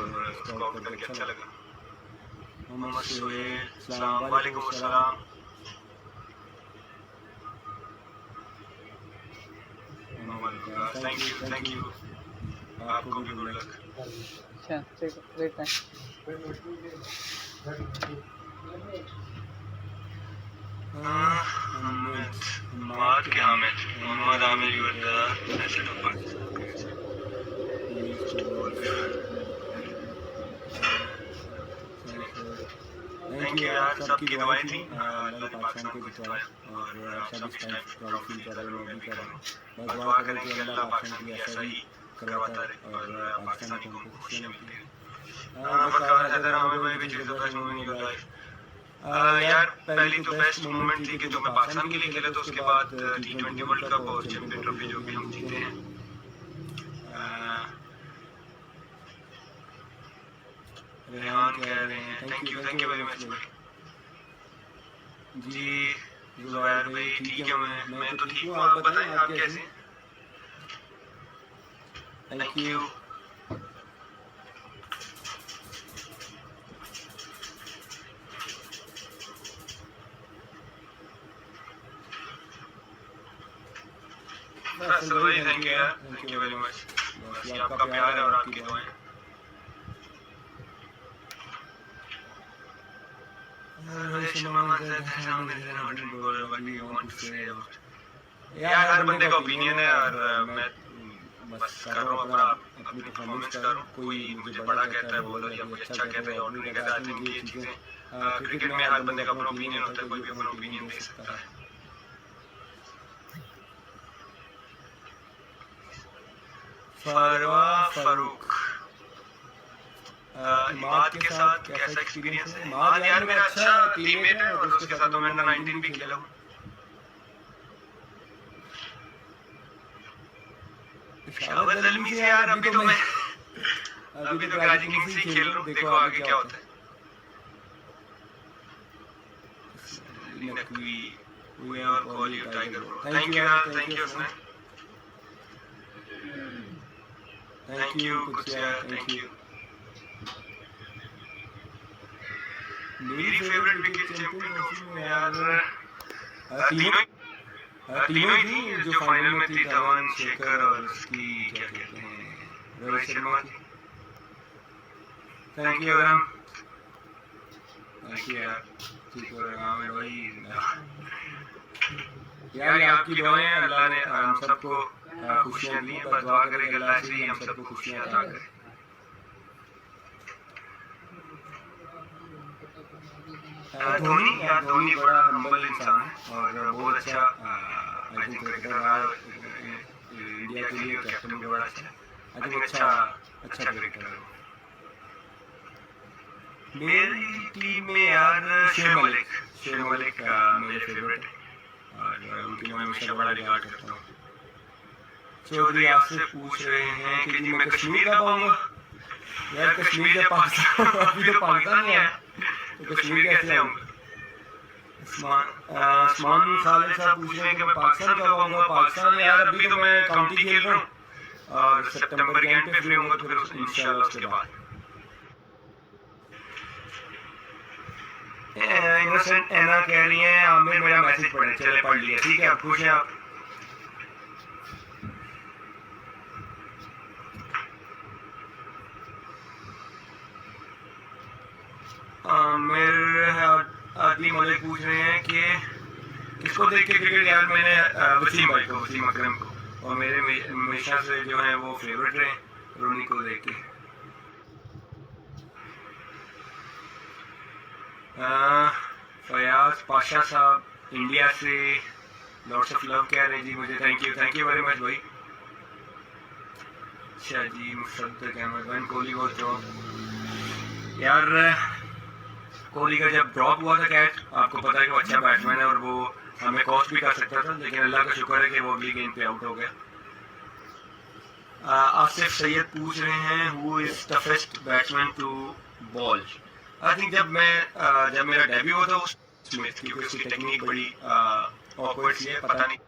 और उसको आउट करके अच्छा लगा। मोहम्मद सोहेल सलाम वालेकुम अस्सलाम। थैंक यू आपको भी गुड लक। अच्छा ठीक है great thanks. Back Amir Muhammad Amir you are the asset of Pakistan. Thank you यार, सबकी दुआएं थी, अल्लाह ने पाकिस्तान को जितवाया और आप सब इस टाइम प्राउड फील कर रहे हो, मैं भी कर रहा हूँ। बस दुआ करें कि अल्लाह पाकिस्तान के लिए ऐसा ही करवाता रहे और पाकिस्तानी कौम को खुशियाँ मिलती हैं। हैदर आमिर भाई भी चीज़ best moment in your life. यार पहली तो बेस्ट मोमेंट थी कि तो मैं पाकिस्तान के लिए खेला, तो उसके बाद T20 वर्ल्ड कप और चैंपियन ट्रॉफी जो भी हम जीते हैं। रेहान कह रहे हैं थैंक यू वेरी मच भाई। जी जुबैर भाई ठीक है, मैं तो ठीक हूँ, आप बताएं आप कैसे हैं? Thank you. फैसल भाई थैंक यू यार, थैंक यू वेरी मच। बस ये आपका प्यार है और आपकी दुआएं। यार हर बंदे का ओपिनियन है और मैं बस कर रहा हूँ अपना अपनी परफॉर्मेंस कर रहा हूँ। कोई मुझे बड़ा कहता है बॉलर या कोई अच्छा कहता है और नहीं कहता। आई थिंक ये चीज़ें क्रिकेट में हर बंदे का अपना ओपिनियन होता है, कोई भी अपना ओपिनियन दे सकता है। फारूक इमाद के साथ कैसा एक्सपीरियंस है? इमाद यार मेरा अच्छा टीममेट है और उसके साथ तो मैंने 19 भी खेला हूँ। शाबाश ज़ल्मी से यार अभी तो गाजी किंग से खेल रहा हूँ, देखो आगे क्या होता है। We all call you Tiger bro. Thank you यार, thank you उसने। Thank you कुछ यार, thank you। मेरी फेवरेट विकेट चैंपियन ट्रॉफी में यार तीनों ही थी जो फाइनल में थी, धवन शेखर और उसकी क्या कहते हैं रोहित शर्मा की। Thank you Ram, thank you यार, ठीक हो रहा है भाई। यार ये आपकी दुआएं हैं, अल्लाह ने हम सबको खुशियाँ दी हैं, बस दुआ करें कि अल्लाह से ही हम सबको खुशियाँ अता करे। धोनी बड़ा हम्बल इंसान है और बहुत अच्छा आई थिंक क्रिकेटर रहा है इंडिया के लिए, कैप्टन भी बड़ा अच्छा है। आई थिंक अच्छा क्रिकेटर है। मेरी टीम में यार शेर मलिक मेरे फेवरेट है और उनकी मैं हमेशा बड़ा रिगार्ड करता हूँ। चौधरी आपसे पूछ रहे हैं कि जी मैं कश्मीर कब आऊँगा? यार कश्मीर जब पाकिस्तान अभी तो पाकिस्तान नहीं आया तो कश्मीर कैसे आऊँगा? उस्मान खालिद साहब पूछ रहे हैं कि मैं पाकिस्तान कब आऊँगा? पाकिस्तान यार अभी तो मैं काउंटी खेल रहा हूँ और सितंबर के एंड पे फ्री होऊंगा तो फिर इंशाल्लाह उसके बाद। इनोसेंट एना कह रही हैं आमिर मेरा मैसेज पढ़े, चले पढ़ लिया, ठीक है आप पूछें आप। आमिर आदि मलिक पूछ रहे हैं कि किसको देख के क्रिकेट? यार मैंने वसीम भाई को, वसीम अकरम को, और मेरे हमेशा से जो है वो फेवरेट रहे और उन्हीं को देख के। फयाज पाशा साहब इंडिया से लॉट्स ऑफ लव कह रहे हैं जी मुझे। थैंक यू वेरी मच भाई। अच्छा जी मुसद्दक अहमद कोहली को ड्रॉप, यार कोहली का जब ड्रॉप हुआ था कैच, आपको पता है कि वो अच्छा बैट्समैन है और वो हमें कॉस्ट भी कर सकता था, लेकिन अल्लाह का शुक्र है कि वो अगली गेंद पे आउट हो गया। आसिफ सैयद पूछ रहे हैं who is toughest batsman to bowl? I think जब मेरा डेब्यू हुआ था उस स्मिथ की, उसकी टेक्निक बड़ी ऑकवर्ड सी है, पता नहीं